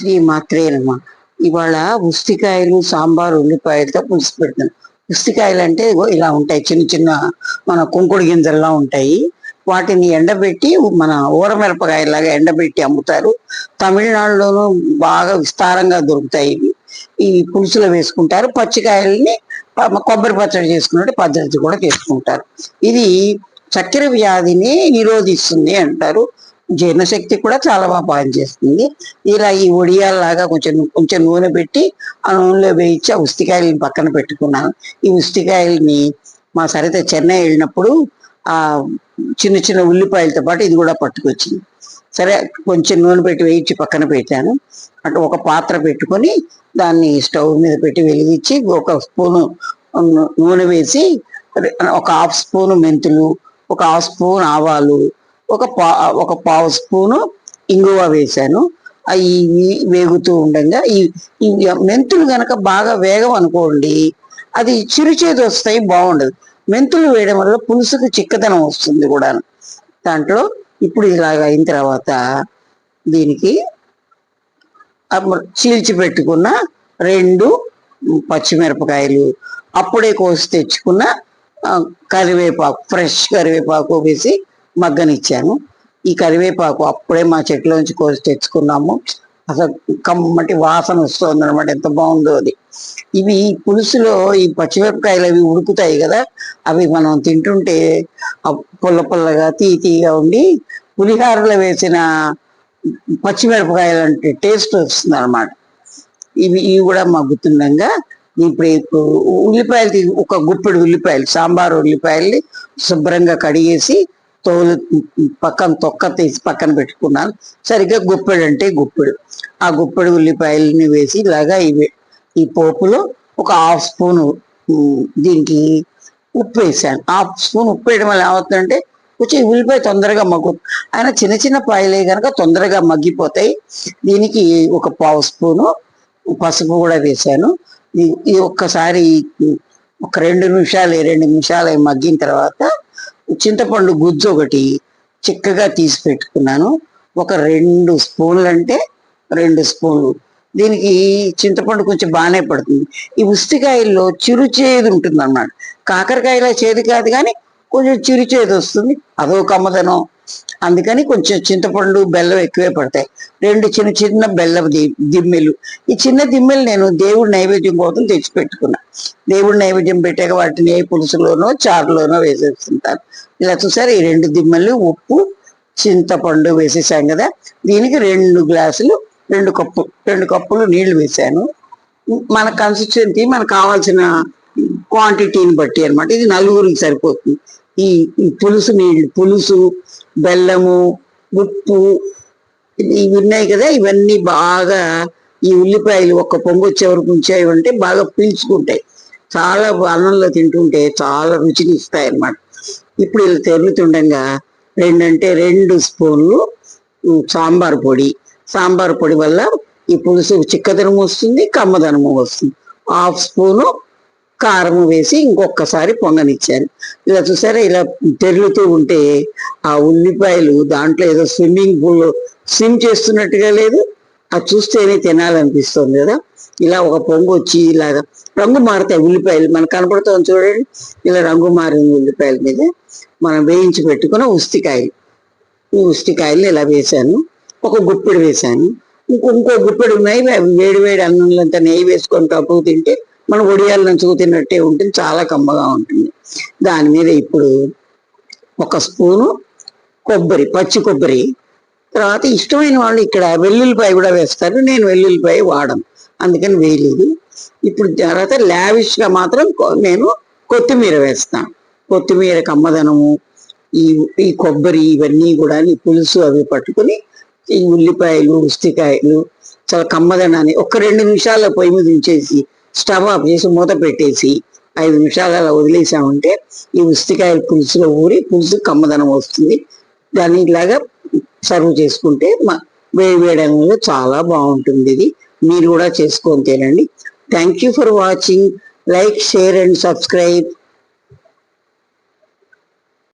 శ్రీమాత్రే నమః. ఇవాళ ఉస్తికాయలు, సాంబార్, ఉల్లిపాయలతో పులుసు పెడుతున్నాను. ఉస్తికాయలు అంటే ఇగో ఇలా ఉంటాయి, చిన్న చిన్న మన కుంకుడు గింజల్లా ఉంటాయి. వాటిని ఎండబెట్టి మన ఊరమిరపకాయలాగా ఎండబెట్టి అమ్ముతారు. తమిళనాడులోనూ బాగా విస్తారంగా దొరుకుతాయి ఇవి. ఈ పులుసులో వేసుకుంటారు. పచ్చికాయల్ని కొబ్బరి పచ్చడి చేసుకున్నట్టు పద్ధతి కూడా చేసుకుంటారు. ఇది చక్కెర వ్యాధిని నిరోధిస్తుంది అంటారు. జీర్ణశక్తి కూడా చాలా బాగా పనిచేస్తుంది. ఇలా ఈ వడియాల్లాగా కొంచెం కొంచెం నూనె పెట్టి ఆ నూనెలో వేయించి ఆ ఉస్తికాయలని పక్కన పెట్టుకున్నాను. ఈ ఉస్తికాయలని మా సరిత చెన్నై వెళ్ళినప్పుడు ఆ చిన్న చిన్న ఉల్లిపాయలతో పాటు ఇది కూడా పట్టుకొచ్చింది. సరే కొంచెం నూనె పెట్టి వేయించి పక్కన పెట్టాను. అటు ఒక పాత్ర పెట్టుకొని దాన్ని స్టవ్ మీద పెట్టి వెలిగించి ఒక స్పూను నూనె వేసి ఒక హాఫ్ స్పూను మెంతులు, ఒక హాఫ్ స్పూన్ ఆవాలు, ఒక పావు స్పూను ఇంగువ వేశాను. అవి వేగుతూ ఉండగా ఈ మెంతులు గనక బాగా వేగం అనుకోండి అది చిరుచేదు వస్తాయి, బాగుండదు. మెంతులు వేయడం వల్ల పులుసుకు చిక్కదనం వస్తుంది కూడా దాంట్లో. ఇప్పుడు ఇలాగ అయిన తర్వాత దీనికి చీల్చి పెట్టుకున్న 2 పచ్చిమిరపకాయలు, అప్పుడే కోసి తెచ్చుకున్న కరివేపాకు, ఫ్రెష్ కరివేపాకు వేసి మగ్గనిచ్చాను. ఈ కరివేపాకు అప్పుడే మా చెట్లోంచి కోసి తెచ్చుకున్నాము. అసలు కమ్మటి వాసన వస్తుంది అనమాట, ఎంత బాగుందో అది. ఇవి పులుసులో ఈ పచ్చిమిరపకాయలు అవి ఉడుకుతాయి కదా, అవి మనం తింటుంటే పుల్ల పుల్లగా తీగా ఉండి పులిహారలో వేసిన పచ్చిమిరపకాయలు అంటే టేస్ట్ వస్తుంది అనమాట. ఇవి కూడా మగ్గుతుండగా ఇప్పుడు ఉల్లిపాయలు ఒక గుప్పెడు ఉల్లిపాయలు, సాంబారు ఉల్లిపాయల్ని శుభ్రంగా కడిగేసి తోలు తొక్క తీసి పక్కన పెట్టుకున్నాను. సరిగ్గా గుప్పెడు అంటే గుప్పెడు, ఆ గుప్పెడు ఉల్లిపాయలని వేసి ఇలాగా ఈ పోపులో ఒక హాఫ్ స్పూను దీనికి ఉప్పు వేసాను. హాఫ్ స్పూన్ ఉప్పు వేయడం వల్ల ఏమవుతుందంటే కొంచెం ఉల్లిపాయ తొందరగా ఆయన చిన్న చిన్న పాయలే కనుక తొందరగా మగ్గిపోతాయి. దీనికి ఒక పావు స్పూను పసుపు కూడా వేసాను. ఈ ఒక్కసారి ఒక 2 నిమిషాలు మగ్గిన తర్వాత చింతపండు గుజ్జు ఒకటి చిక్కగా తీసి పెట్టుకున్నాను. ఒక 2 స్పూన్లు అంటే 2 స్పూన్లు. దీనికి చింతపండు కొంచెం బాగానే పడుతుంది. ఈ ఉస్తికాయల్లో చిరుచేదు ఉంటుంది అన్నమాట. కాకరకాయలో చేదు కాదు కానీ కొంచెం చిరుచేదు వస్తుంది, అదో కమ్మదనం. అందుకని కొంచెం చింతపండు బెల్లం ఎక్కువే పడతాయి. 2 చిన్న చిన్న బెల్లం దిమ్మెలు. ఈ చిన్న దిమ్మెలు నేను దేవుడి నైవేద్యం కోసం తెచ్చిపెట్టుకున్నా. దేవుడి నైవేద్యం పెట్టాక వాటిని ఏ పులుసులోనో చారులోనో వేసేస్తుంటాను. ఇలా చూసారు, ఈ 2 దిమ్మెలు ఉప్పు చింతపండు వేసేసాం కదా. దీనికి 2 గ్లాసులు 2 కప్పులు నీళ్లు వేసాను. మన కన్సిస్టెన్సీ మనకు కావాల్సిన క్వాంటిటీని బట్టి అనమాట. ఇది 4గురికి సరిపోతుంది. ఈ పులుసు నీళ్ళు, పులుసు, బెల్లము, ఉప్పు ఇవి ఉన్నాయి కదా, ఇవన్నీ బాగా ఈ ఉల్లిపాయలు ఒక్క పొంగు వచ్చే వరకు ఉంచాయంటే బాగా పీల్చుకుంటాయి. చాలా అన్నంలో తింటుంటే చాలా రుచిని ఇస్తాయి అన్నమాట. ఇప్పుడు ఇలా తెరులుతుండగా 2 స్పూన్లు సాంబార్ పొడి వల్ల ఈ పులుసు చిక్కదనం వస్తుంది, కమ్మదనము వస్తుంది. హాఫ్ స్పూను కారం వేసి ఇంకొకసారి పొంగనిచ్చాను. ఇలా చూసారా, ఇలా తెరులుతూ ఉంటే ఆ ఉల్లిపాయలు దాంట్లో ఏదో స్విమ్ చేస్తున్నట్టుగా లేదు, అది చూస్తేనే తినాలనిపిస్తుంది కదా. ఇలా ఒక పొంగు వచ్చి ఇలాగా రంగు మారుతాయి ఉల్లిపాయలు, మనకు కనపడుతుంది చూడండి. ఇలా రంగు మారిన ఉల్లిపాయల మీద మనం వేయించి పెట్టుకున్న ఈ ఉస్తికాయలు ఇలా వేసాను. ఒక గుప్పెడు వేసాను. ఇంకో గుప్పెడు ఉన్నాయి. వేడి అన్నంలో అంతా నెయ్యి వేసుకొని కప్పుకు తింటే మన ఒడియాలు నంచుకు తిన్నట్టే ఉంటుంది, చాలా కమ్మగా ఉంటుంది. దాని మీద ఇప్పుడు ఒక స్పూను పచ్చి కొబ్బరి, తర్వాత ఇష్టమైన వాళ్ళు ఇక్కడ వెల్లుల్లిపాయ కూడా వేస్తారు. నేను వెల్లుల్లిపాయ వాడను, అందుకని వేయలేదు. ఇప్పుడు తర్వాత లావిష్గా మాత్రం నేను కొత్తిమీర వేస్తాను. కొత్తిమీర కమ్మదనము, ఈ కొబ్బరి ఇవన్నీ కూడా పులుసు అవి పట్టుకుని ఈ ఉల్లిపాయలు ఉస్తికాయలు చాలా కమ్మదనాన్ని ఒక 2 నిమిషాల పొయ్యి మీద ఉంచేసి స్టవ్ ఆఫ్ చేసి మూత పెట్టేసి 5 నిమిషాలు అలా వదిలేసామంటే ఈ ఉస్తికాయల పులుసులో ఊరి పులుసు కమ్మదనం వస్తుంది. దాన్ని ఇలాగా సర్వ్ చేసుకుంటే వేయడంలో చాలా బాగుంటుంది. ఇది మీరు కూడా చేసుకొని తినండి. Thank you for watching. Like, share and subscribe.